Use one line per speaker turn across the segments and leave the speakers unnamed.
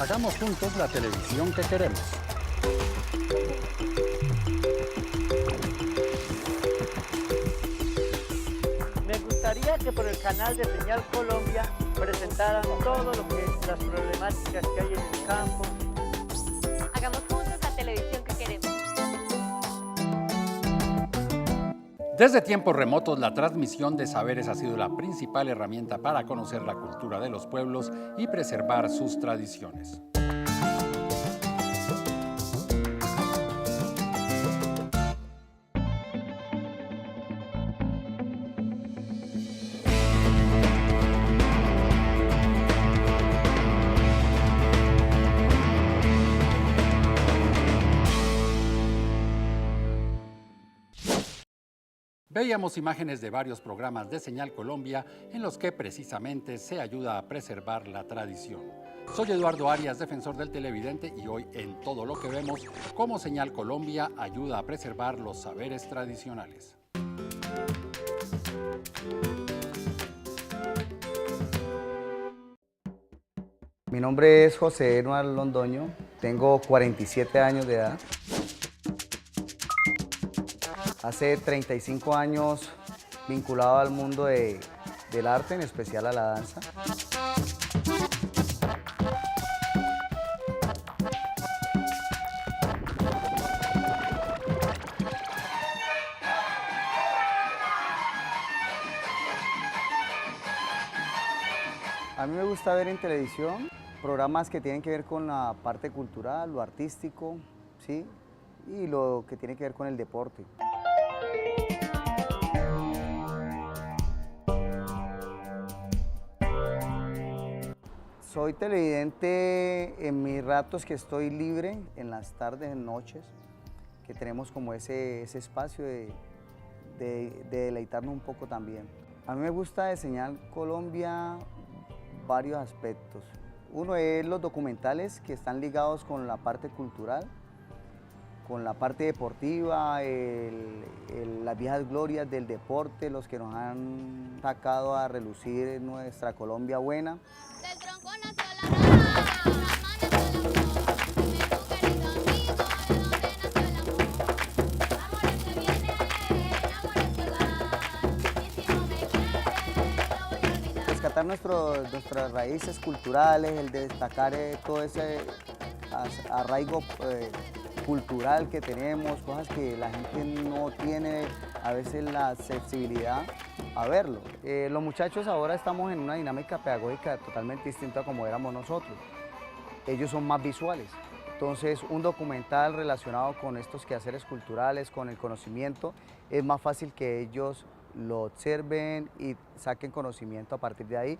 Hagamos juntos la televisión que queremos.
Me gustaría que por el canal de Señal Colombia presentaran todo lo que es las problemáticas que hay en el campo.
Hagamos juntos la televisión que queremos.
Desde tiempos remotos, la transmisión de saberes ha sido la principal herramienta para conocer la cultura de los pueblos y preservar sus tradiciones. Veíamos imágenes de varios programas de Señal Colombia en los que precisamente se ayuda a preservar la tradición. Soy Eduardo Arias, defensor del televidente, y hoy en Todo lo que vemos, cómo Señal Colombia ayuda a preservar los saberes tradicionales.
Mi nombre es José Eduardo Londoño, tengo 47 años de edad. Hace 35 años vinculado al mundo del arte, en especial a la danza. A mí me gusta ver en televisión programas que tienen que ver con la parte cultural, lo artístico, ¿sí? Y lo que tiene que ver con el deporte. Soy televidente en mis ratos que estoy libre, en las tardes, en noches, que tenemos como ese espacio de deleitarnos un poco también. A mí me gusta de Señal Colombia varios aspectos. Uno es los documentales que están ligados con la parte cultural, con la parte deportiva, las viejas glorias del deporte, los que nos han sacado a relucir nuestra Colombia buena.
Del tronco nació la raza,
Rescatar nuestras raíces culturales, el de destacar todo ese arraigo cultural que tenemos, cosas que la gente no tiene a veces la sensibilidad a verlo. Los muchachos ahora estamos en una dinámica pedagógica totalmente distinta a como éramos nosotros. Ellos son más visuales. Entonces, un documental relacionado con estos quehaceres culturales, con el conocimiento, es más fácil que ellos lo observen y saquen conocimiento a partir de ahí.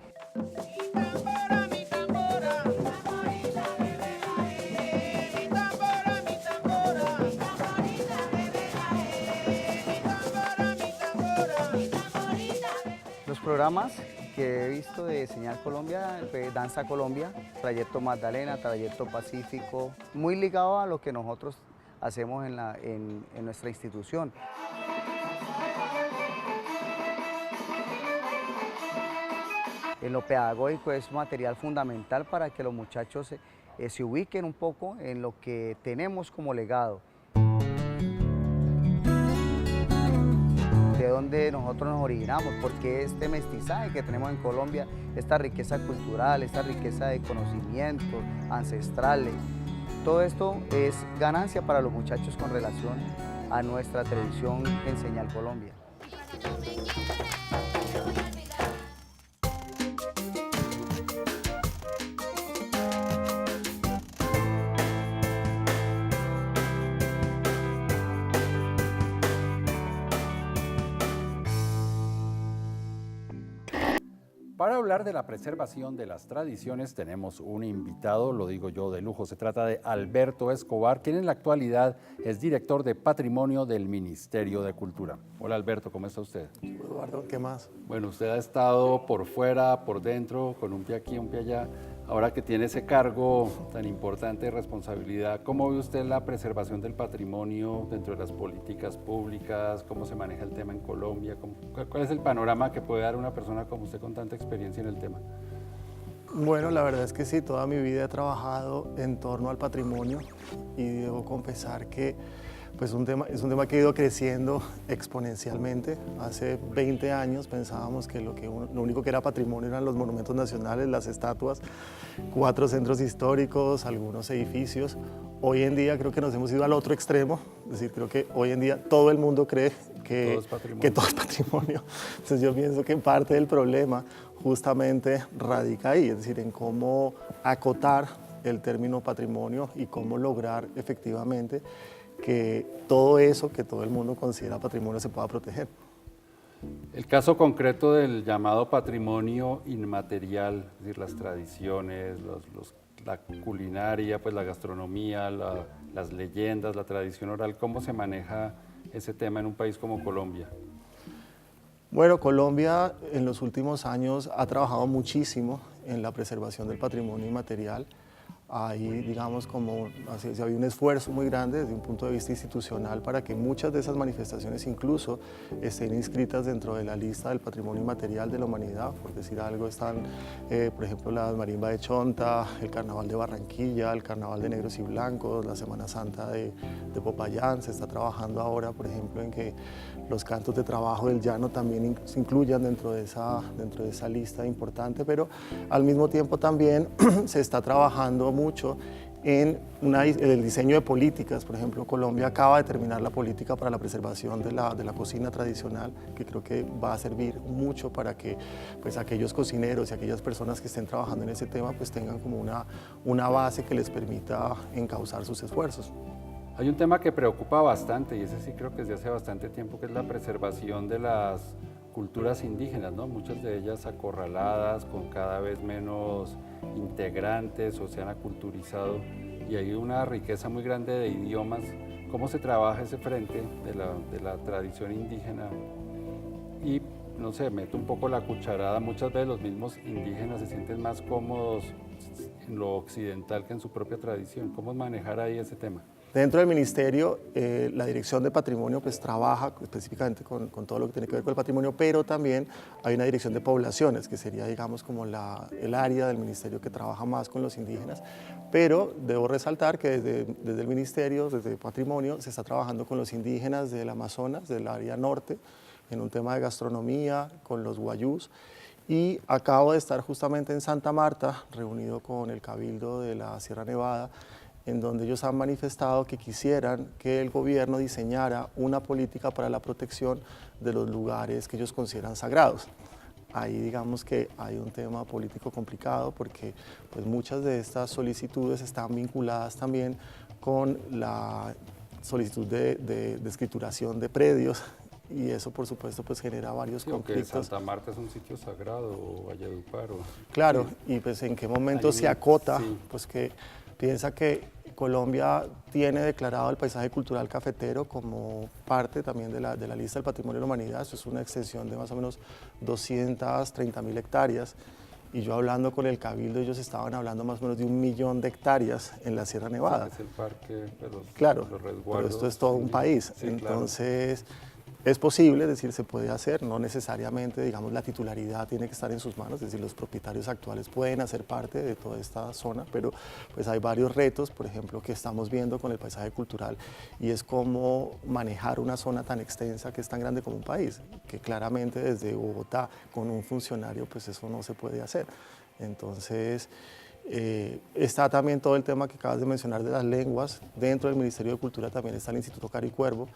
Los programas que he visto de Señal Colombia, Danza Colombia, Trayecto Magdalena, Trayecto Pacífico, muy ligado a lo que nosotros hacemos en nuestra institución. En lo pedagógico es material fundamental para que los muchachos se ubiquen un poco en lo que tenemos como legado. De dónde nosotros nos originamos, porque este mestizaje que tenemos en Colombia, esta riqueza cultural, esta riqueza de conocimientos ancestrales, todo esto es ganancia para los muchachos con relación a nuestra televisión en Señal Colombia.
Para hablar de la preservación de las tradiciones tenemos un invitado, lo digo yo, de lujo. Se trata de Alberto Escobar, quien en la actualidad es director de Patrimonio del Ministerio de Cultura. Hola Alberto, ¿cómo está usted?
Eduardo, ¿qué más?
Bueno, usted ha estado por fuera, por dentro, con un pie aquí, un pie allá. Ahora que tiene ese cargo tan importante de responsabilidad, ¿cómo ve usted la preservación del patrimonio dentro de las políticas públicas? ¿Cómo se maneja el tema en Colombia? ¿Cuál es el panorama que puede dar una persona como usted con tanta experiencia en el tema?
Bueno, la verdad es que sí, toda mi vida he trabajado en torno al patrimonio y debo confesar que pues es un tema que ha ido creciendo exponencialmente. Hace 20 años pensábamos que lo único que era patrimonio eran los monumentos nacionales, las estatuas, 4 centros históricos, algunos edificios. Hoy en día creo que nos hemos ido al otro extremo, es decir, creo que hoy en día todo el mundo cree que todo es patrimonio. Entonces yo pienso que parte del problema justamente radica ahí, es decir, en cómo acotar el término patrimonio y cómo lograr efectivamente que todo eso que todo el mundo considera patrimonio se pueda proteger.
El caso concreto del llamado patrimonio inmaterial, es decir, las tradiciones, la culinaria, pues la gastronomía, las leyendas, la tradición oral, ¿cómo se maneja ese tema en un país como Colombia?
Bueno, Colombia en los últimos años ha trabajado muchísimo en la preservación del patrimonio inmaterial. Ahí, digamos, había un esfuerzo muy grande desde un punto de vista institucional para que muchas de esas manifestaciones incluso estén inscritas dentro de la lista del patrimonio inmaterial de la humanidad. Por decir algo, están, por ejemplo, la marimba de Chonta, el carnaval de Barranquilla, el carnaval de negros y blancos, la Semana Santa de Popayán. Se está trabajando ahora, por ejemplo, en que los cantos de trabajo del llano también se incluyan dentro de esa lista importante, pero al mismo tiempo también se está trabajando mucho en el diseño de políticas. Por ejemplo, Colombia acaba de terminar la política para la preservación de la cocina tradicional, que creo que va a servir mucho para que pues, aquellos cocineros y aquellas personas que estén trabajando en ese tema pues, tengan como una base que les permita encauzar sus esfuerzos.
Hay un tema que preocupa bastante, y ese sí creo que es de hace bastante tiempo, que es la preservación de las culturas indígenas, ¿no? Muchas de ellas acorraladas, con cada vez menos integrantes o se han aculturizado, y hay una riqueza muy grande de idiomas. ¿Cómo se trabaja ese frente de la tradición indígena? Y, no sé, meto un poco la cucharada, muchas veces los mismos indígenas se sienten más cómodos en lo occidental que en su propia tradición. ¿Cómo manejar ahí ese tema?
Dentro del Ministerio, la Dirección de Patrimonio pues, trabaja específicamente con todo lo que tiene que ver con el patrimonio, pero también hay una Dirección de Poblaciones, que sería, digamos, como el área del Ministerio que trabaja más con los indígenas, pero debo resaltar que desde el Ministerio, desde Patrimonio, se está trabajando con los indígenas del Amazonas, del área norte, en un tema de gastronomía, con los guayús, y acabo de estar justamente en Santa Marta, reunido con el Cabildo de la Sierra Nevada, en donde ellos han manifestado que quisieran que el gobierno diseñara una política para la protección de los lugares que ellos consideran sagrados. Ahí digamos que hay un tema político complicado porque pues, muchas de estas solicitudes están vinculadas también con la solicitud de escrituración de predios, y eso por supuesto pues genera varios conflictos.
Santa Marta es un sitio sagrado, o Valledupar.
Claro,
sí.
Y pues en qué momento se acota, sí. Pues que piensa que Colombia tiene declarado el paisaje cultural cafetero como parte también de la lista del patrimonio de la humanidad. Eso es una extensión de más o menos 230.000 hectáreas. Y yo hablando con el Cabildo, ellos estaban hablando más o menos de 1 millón de hectáreas en la Sierra Nevada.
Es el parque de los,
claro,
los resguardos.
Pero esto es todo un país.
Sí,
entonces, claro. Es posible, es decir, se puede hacer, no necesariamente, digamos, la titularidad tiene que estar en sus manos, es decir, los propietarios actuales pueden hacer parte de toda esta zona, pero pues hay varios retos, por ejemplo, que estamos viendo con el paisaje cultural, y es cómo manejar una zona tan extensa que es tan grande como un país, que claramente desde Bogotá con un funcionario, pues eso no se puede hacer. Entonces, está también todo el tema que acabas de mencionar de las lenguas. Dentro del Ministerio de Cultura también está el Instituto Caricuervo,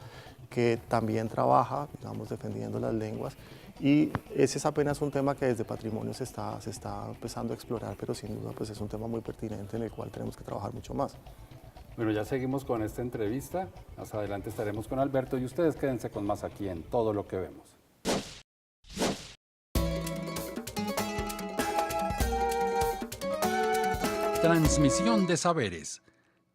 que también trabaja, digamos, defendiendo las lenguas, y ese es apenas un tema que desde Patrimonio se está empezando a explorar, pero sin duda pues es un tema muy pertinente en el cual tenemos que trabajar mucho más.
Bueno, ya seguimos con esta entrevista, más adelante estaremos con Alberto y ustedes quédense con más aquí en Todo lo que vemos. Transmisión de saberes.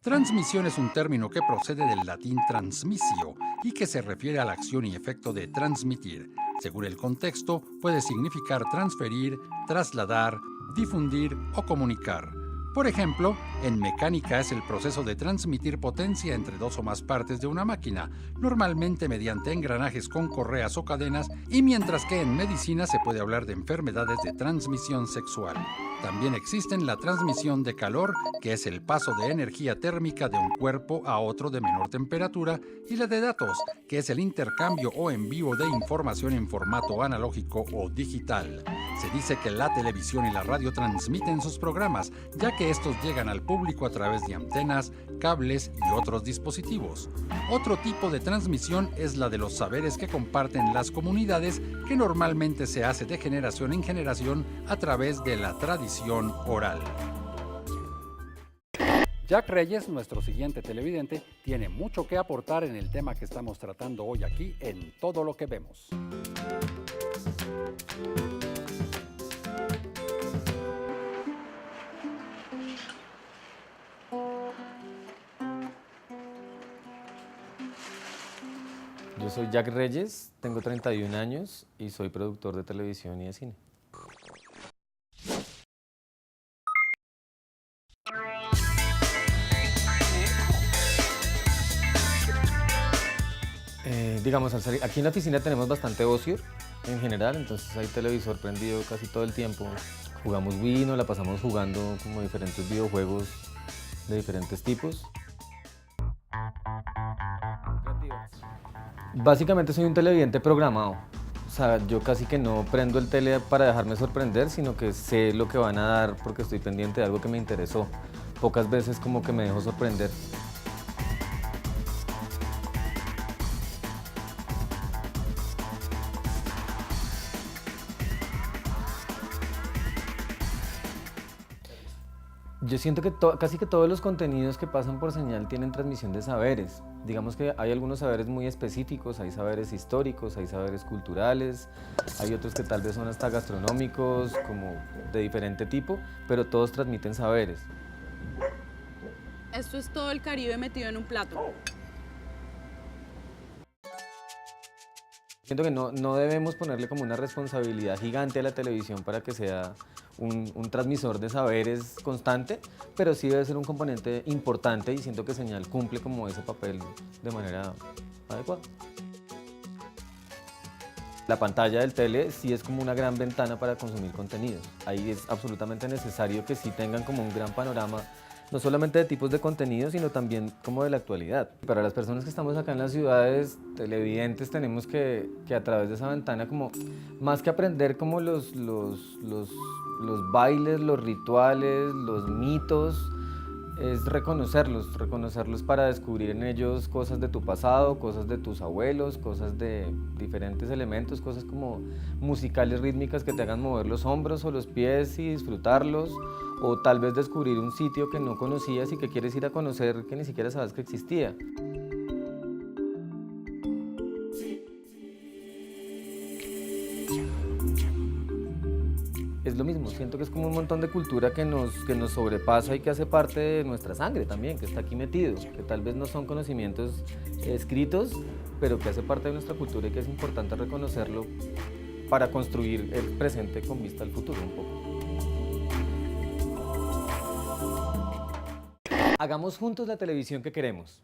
Transmisión es un término que procede del latín transmissio y que se refiere a la acción y efecto de transmitir. Según el contexto, puede significar transferir, trasladar, difundir o comunicar. Por ejemplo, en mecánica es el proceso de transmitir potencia entre 2 o más partes de una máquina, normalmente mediante engranajes con correas o cadenas, y mientras que en medicina se puede hablar de enfermedades de transmisión sexual. también existen la transmisión de calor, que es el paso de energía térmica de un cuerpo a otro de menor temperatura, y la de datos, que es el intercambio o envío de información en formato analógico o digital. Se dice que la televisión y la radio transmiten sus programas, ya que estos llegan al público a través de antenas, cables y otros dispositivos. Otro tipo de transmisión es la de los saberes que comparten las comunidades, que normalmente se hace de generación en generación a través de la tradición oral. Jack Reyes, nuestro siguiente televidente, tiene mucho que aportar en el tema que estamos tratando hoy aquí en Todo lo que vemos.
Yo soy Jack Reyes, tengo 31 años y soy productor de televisión y de cine. Digamos, aquí en la oficina tenemos bastante ocio en general, entonces hay televisor prendido casi todo el tiempo. Jugamos Wii, nos la pasamos jugando como diferentes videojuegos de diferentes tipos. Básicamente soy un televidente programado. O sea, yo casi que no prendo el tele para dejarme sorprender, sino que sé lo que van a dar porque estoy pendiente de algo que me interesó. Pocas veces como que me dejo sorprender. Yo siento que casi que todos los contenidos que pasan por señal tienen transmisión de saberes. Digamos que hay algunos saberes muy específicos, hay saberes históricos, hay saberes culturales, hay otros que tal vez son hasta gastronómicos, como de diferente tipo, pero todos transmiten saberes.
Esto es todo el Caribe metido en un plato.
Siento que no debemos ponerle como una responsabilidad gigante a la televisión para que sea un transmisor de saberes constante, pero sí debe ser un componente importante y siento que Señal cumple como ese papel de manera adecuada. La pantalla del tele sí es como una gran ventana para consumir contenidos. Ahí es absolutamente necesario que sí tengan como un gran panorama, no solamente de tipos de contenidos, sino también como de la actualidad. Para las personas que estamos acá en las ciudades, televidentes, tenemos que a través de esa ventana, como más que aprender como los bailes, los rituales, los mitos, es reconocerlos para descubrir en ellos cosas de tu pasado, cosas de tus abuelos, cosas de diferentes elementos, cosas como musicales, rítmicas que te hagan mover los hombros o los pies y disfrutarlos, o tal vez descubrir un sitio que no conocías y que quieres ir a conocer que ni siquiera sabes que existía. Es lo mismo, siento que es como un montón de cultura que nos sobrepasa y que hace parte de nuestra sangre también, que está aquí metido, que tal vez no son conocimientos escritos, pero que hace parte de nuestra cultura y que es importante reconocerlo para construir el presente con vista al futuro un poco. Hagamos juntos la televisión que queremos.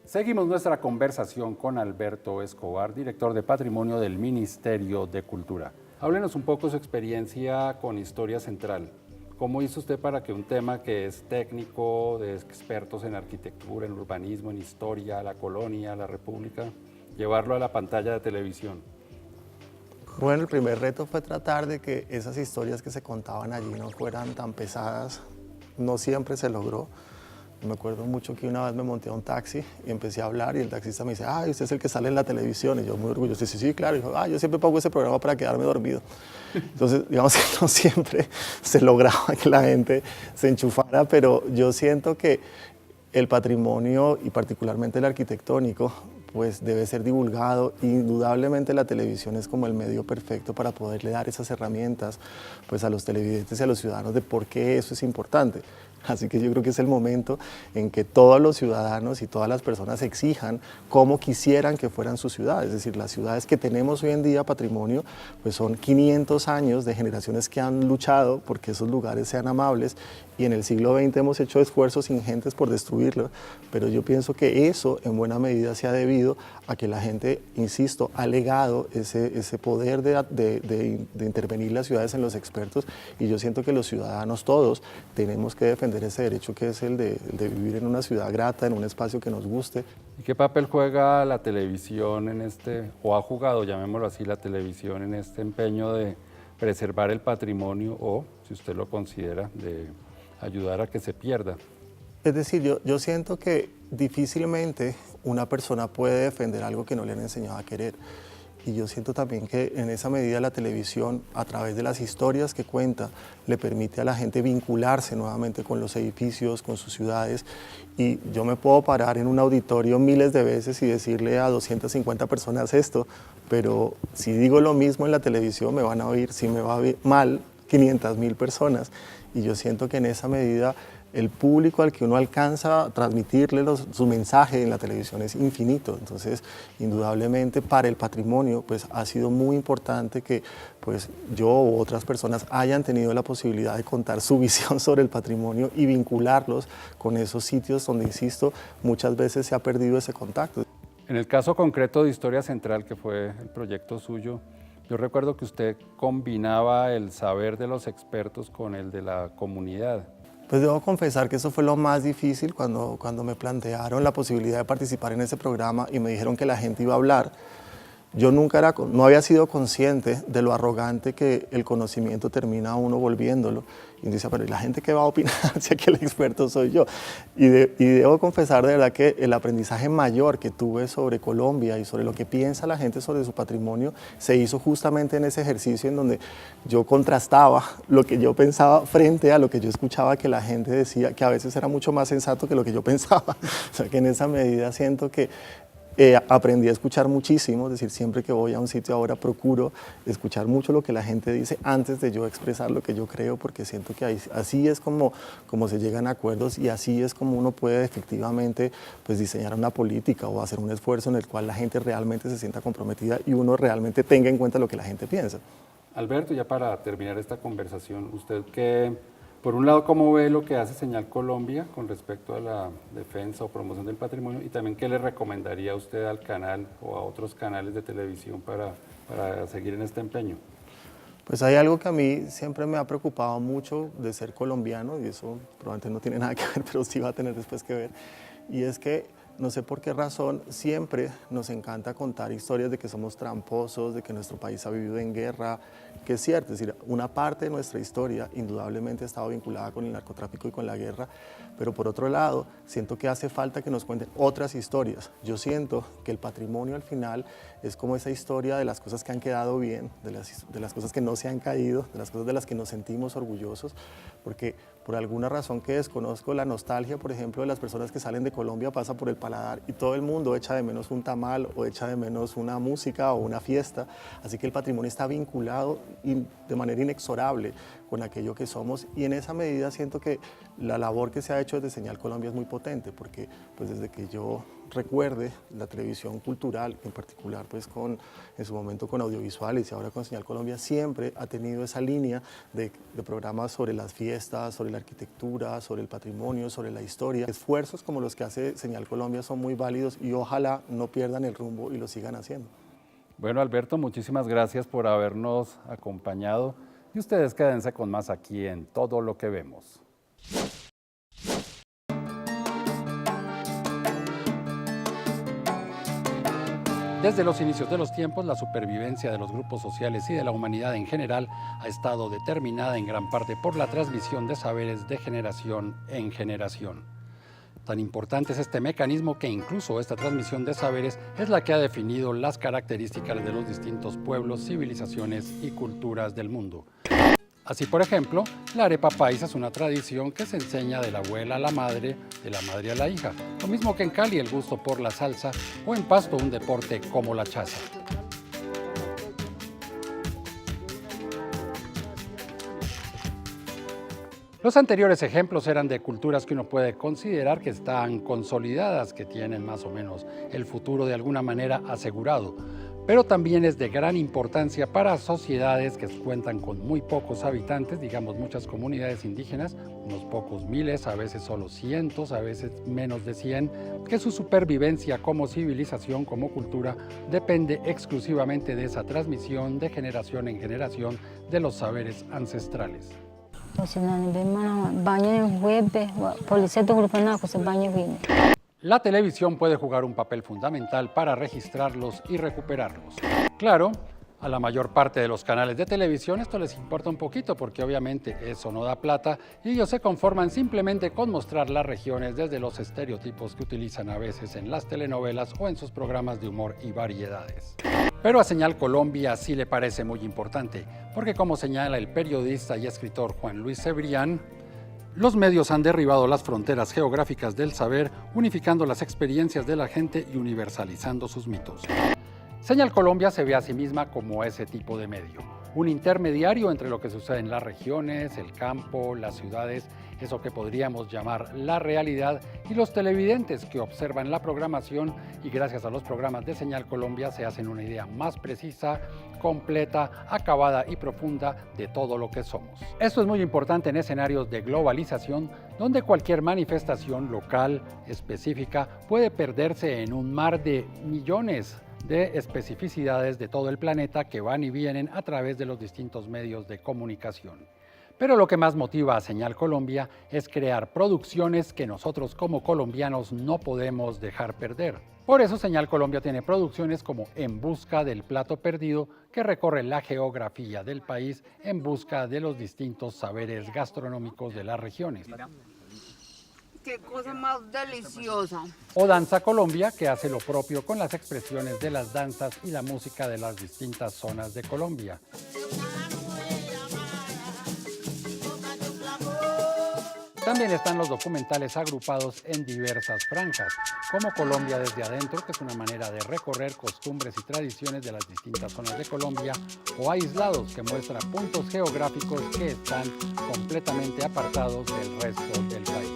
Seguimos nuestra conversación con Alberto Escobar, director de Patrimonio del Ministerio de Cultura. Háblenos un poco de su experiencia con Historia Central. ¿Cómo hizo usted para que un tema que es técnico, de expertos en arquitectura, en urbanismo, en historia, la colonia, la república, llevarlo a la pantalla de televisión?
Bueno, el primer reto fue tratar de que esas historias que se contaban allí no fueran tan pesadas. No siempre se logró. Me acuerdo mucho que una vez me monté a un taxi y empecé a hablar y el taxista me dice, ¡ay, usted es el que sale en la televisión! Y yo muy orgulloso, sí, claro. Y dijo, yo siempre pongo ese programa para quedarme dormido. Entonces, digamos que no siempre se lograba que la gente se enchufara, pero yo siento que el patrimonio y particularmente el arquitectónico pues debe ser divulgado. Indudablemente la televisión es como el medio perfecto para poderle dar esas herramientas pues a los televidentes y a los ciudadanos de por qué eso es importante. Así que yo creo que es el momento en que todos los ciudadanos y todas las personas exijan cómo quisieran que fueran sus ciudades. Es decir, las ciudades que tenemos hoy en día, patrimonio, pues son 500 años de generaciones que han luchado porque esos lugares sean amables, y en el siglo XX hemos hecho esfuerzos ingentes por destruirlos, pero yo pienso que eso en buena medida se ha debido a que la gente, insisto, ha legado ese poder de intervenir las ciudades en los expertos, y yo siento que los ciudadanos todos tenemos que defender ese derecho que es el de vivir en una ciudad grata, en un espacio que nos guste.
¿Y qué papel juega la televisión en o ha jugado, llamémoslo así, la televisión en este empeño de preservar el patrimonio o, si usted lo considera, de ayudar a que se pierda?
Es decir, yo siento que difícilmente una persona puede defender algo que no le han enseñado a querer. Y yo siento también que en esa medida la televisión, a través de las historias que cuenta, le permite a la gente vincularse nuevamente con los edificios, con sus ciudades. Y yo me puedo parar en un auditorio miles de veces y decirle a 250 personas esto, pero si digo lo mismo en la televisión me van a oír, si me va mal, 500.000 personas. Y yo siento que en esa medida el público al que uno alcanza a transmitirle su mensaje en la televisión es infinito. Entonces, indudablemente para el patrimonio pues, ha sido muy importante que pues, yo u otras personas hayan tenido la posibilidad de contar su visión sobre el patrimonio y vincularlos con esos sitios donde, insisto, muchas veces se ha perdido ese contacto.
En el caso concreto de Historia Central, que fue el proyecto suyo, yo recuerdo que usted combinaba el saber de los expertos con el de la comunidad.
Pues debo confesar que eso fue lo más difícil cuando me plantearon la posibilidad de participar en ese programa y me dijeron que la gente iba a hablar. Yo no había sido consciente de lo arrogante que el conocimiento termina a uno volviéndolo. Y dice, pero ¿y la gente qué va a opinar si aquí el experto soy yo? Y debo confesar de verdad que el aprendizaje mayor que tuve sobre Colombia y sobre lo que piensa la gente sobre su patrimonio se hizo justamente en ese ejercicio en donde yo contrastaba lo que yo pensaba frente a lo que yo escuchaba que la gente decía, que a veces era mucho más sensato que lo que yo pensaba. O sea que en esa medida siento que aprendí a escuchar muchísimo, es decir, siempre que voy a un sitio ahora procuro escuchar mucho lo que la gente dice antes de yo expresar lo que yo creo, porque siento que así es como se llegan a acuerdos y así es como uno puede efectivamente pues, diseñar una política o hacer un esfuerzo en el cual la gente realmente se sienta comprometida y uno realmente tenga en cuenta lo que la gente piensa.
Alberto, ya para terminar esta conversación, usted por un lado, ¿cómo ve lo que hace Señal Colombia con respecto a la defensa o promoción del patrimonio? Y también, ¿qué le recomendaría a usted al canal o a otros canales de televisión para seguir en este empeño?
Pues hay algo que a mí siempre me ha preocupado mucho de ser colombiano, y eso probablemente no tiene nada que ver, pero sí va a tener después que ver, y es que no sé por qué razón siempre nos encanta contar historias de que somos tramposos, de que nuestro país ha vivido en guerra, que es cierto, es decir, una parte de nuestra historia indudablemente ha estado vinculada con el narcotráfico y con la guerra, pero por otro lado siento que hace falta que nos cuenten otras historias. Yo siento que el patrimonio al final es como esa historia de las cosas que han quedado bien, de las cosas que no se han caído, de las cosas de las que nos sentimos orgullosos, porque por alguna razón que desconozco, la nostalgia, por ejemplo, de las personas que salen de Colombia pasa por el paladar y todo el mundo echa de menos un tamal o echa de menos una música o una fiesta, así que el patrimonio está vinculado de manera inexorable con aquello que somos, y en esa medida siento que la labor que se ha hecho desde Señal Colombia es muy potente, porque pues desde que yo recuerde la televisión cultural, en particular pues en su momento con audiovisuales y ahora con Señal Colombia, siempre ha tenido esa línea de programas sobre las fiestas, sobre la arquitectura, sobre el patrimonio, sobre la historia. Esfuerzos como los que hace Señal Colombia son muy válidos y ojalá no pierdan el rumbo y lo sigan haciendo.
Bueno, Alberto, muchísimas gracias por habernos acompañado y ustedes quédense con más aquí en Todo lo que vemos. Desde los inicios de los tiempos, la supervivencia de los grupos sociales y de la humanidad en general ha estado determinada en gran parte por la transmisión de saberes de generación en generación. Tan importante es este mecanismo que incluso esta transmisión de saberes es la que ha definido las características de los distintos pueblos, civilizaciones y culturas del mundo. Así, por ejemplo, la arepa paisa es una tradición que se enseña de la abuela a la madre, de la madre a la hija. Lo mismo que en Cali el gusto por la salsa o en Pasto un deporte como la chaza. Los anteriores ejemplos eran de culturas que uno puede considerar que están consolidadas, que tienen más o menos el futuro de alguna manera asegurado, pero también es de gran importancia para sociedades que cuentan con muy pocos habitantes, digamos muchas comunidades indígenas, unos pocos miles, a veces solo cientos, a veces menos de 100, que su supervivencia como civilización, como cultura, depende exclusivamente de esa transmisión de generación en generación de los saberes ancestrales. La televisión puede jugar un papel fundamental para registrarlos y recuperarlos. Claro, a la mayor parte de los canales de televisión esto les importa un poquito porque obviamente eso no da plata y ellos se conforman simplemente con mostrar las regiones desde los estereotipos que utilizan a veces en las telenovelas o en sus programas de humor y variedades. Pero a Señal Colombia sí le parece muy importante, porque como señala el periodista y escritor Juan Luis Cebrián, los medios han derribado las fronteras geográficas del saber, unificando las experiencias de la gente y universalizando sus mitos. Señal Colombia se ve a sí misma como ese tipo de medio, un intermediario entre lo que sucede en las regiones, el campo, las ciudades, eso que podríamos llamar la realidad, y los televidentes que observan la programación y gracias a los programas de Señal Colombia se hacen una idea más precisa, completa, acabada y profunda de todo lo que somos. Esto es muy importante en escenarios de globalización, donde cualquier manifestación local, específica, puede perderse en un mar de millones de especificidades de todo el planeta que van y vienen a través de los distintos medios de comunicación. Pero lo que más motiva a Señal Colombia es crear producciones que nosotros como colombianos no podemos dejar perder. Por eso Señal Colombia tiene producciones como En Busca del Plato Perdido, que recorre la geografía del país en busca de los distintos saberes gastronómicos de las regiones.
¡Qué cosa más deliciosa!
O Danza Colombia, que hace lo propio con las expresiones de las danzas y la música de las distintas zonas de Colombia. También están los documentales agrupados en diversas franjas, como Colombia desde adentro, que es una manera de recorrer costumbres y tradiciones de las distintas zonas de Colombia, o Aislados, que muestra puntos geográficos que están completamente apartados del resto del país.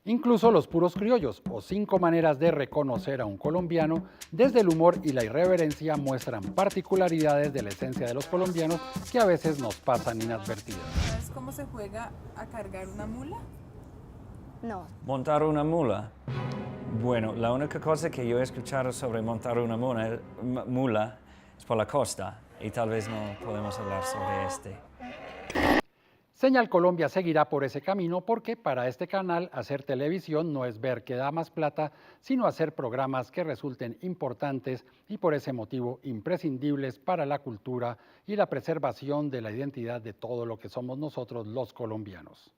Incluso Los Puros Criollos, o 5 maneras de reconocer a un colombiano, desde el humor y la irreverencia muestran particularidades de la esencia de los colombianos que a veces nos pasan inadvertidas.
¿Sabes cómo se juega a cargar una mula?
No.
Montar una mula. Bueno, la única cosa que yo he escuchado sobre montar una mula es por la costa y tal vez no podemos hablar sobre este.
Señal Colombia seguirá por ese camino porque para este canal hacer televisión no es ver que da más plata, sino hacer programas que resulten importantes y por ese motivo imprescindibles para la cultura y la preservación de la identidad de todo lo que somos nosotros los colombianos.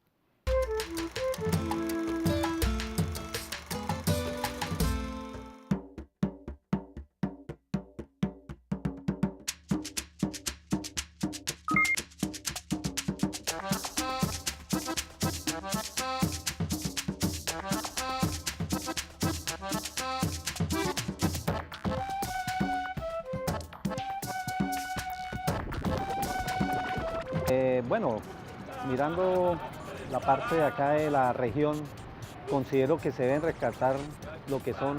Bueno, mirando la parte de acá de la región, considero que se deben rescatar lo que son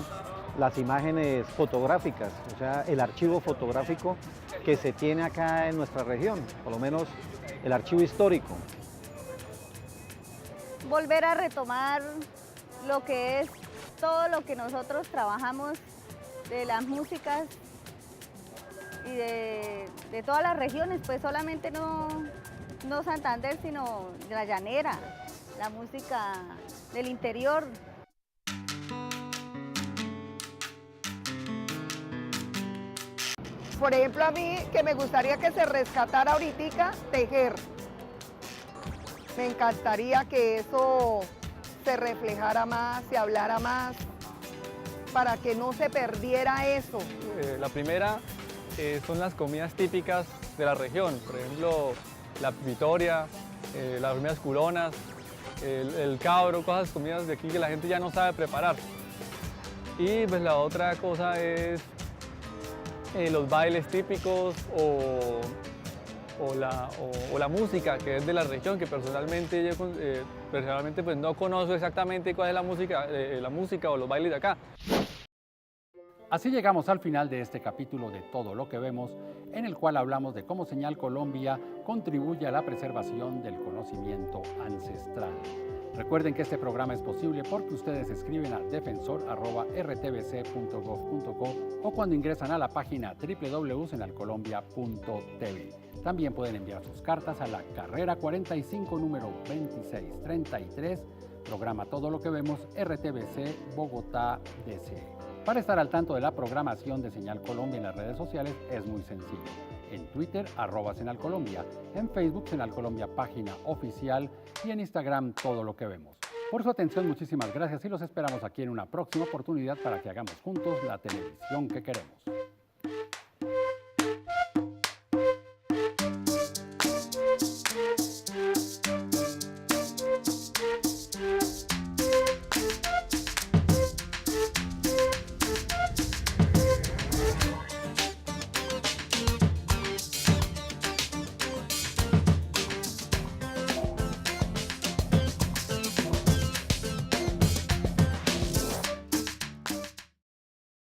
las imágenes fotográficas, o sea, el archivo fotográfico que se tiene acá en nuestra región, por lo menos el archivo histórico.
Volver a retomar lo que es todo lo que nosotros trabajamos de las músicas y de todas las regiones, pues solamente no Santander, sino la llanera, la música del interior.
Por ejemplo, a mí que me gustaría que se rescatara ahorita tejer. Me encantaría que eso se reflejara más, se hablara más, para que no se perdiera eso.
La primera son las comidas típicas de la región, por ejemplo, la vitoria, las comidas culonas, el cabro, cosas, comidas de aquí que la gente ya no sabe preparar. Y pues la otra cosa es los bailes típicos o o la música que es de la región, que personalmente yo personalmente pues no conozco exactamente cuál es la música o los bailes de acá.
Así llegamos al final de este capítulo de Todo lo que vemos, en el cual hablamos de cómo Señal Colombia contribuye a la preservación del conocimiento ancestral. Recuerden que este programa es posible porque ustedes escriben a defensor@rtbc.gov.co o cuando ingresan a la página www.señalcolombia.tv. También pueden enviar sus cartas a la carrera 45, número 2633, programa Todo lo que vemos, RTBC, Bogotá, DC. Para estar al tanto de la programación de Señal Colombia en las redes sociales es muy sencillo. En Twitter, @Señal Colombia, en Facebook, Señal Colombia, página oficial, y en Instagram, Todo lo que vemos. Por su atención, muchísimas gracias y los esperamos aquí en una próxima oportunidad para que hagamos juntos la televisión que queremos.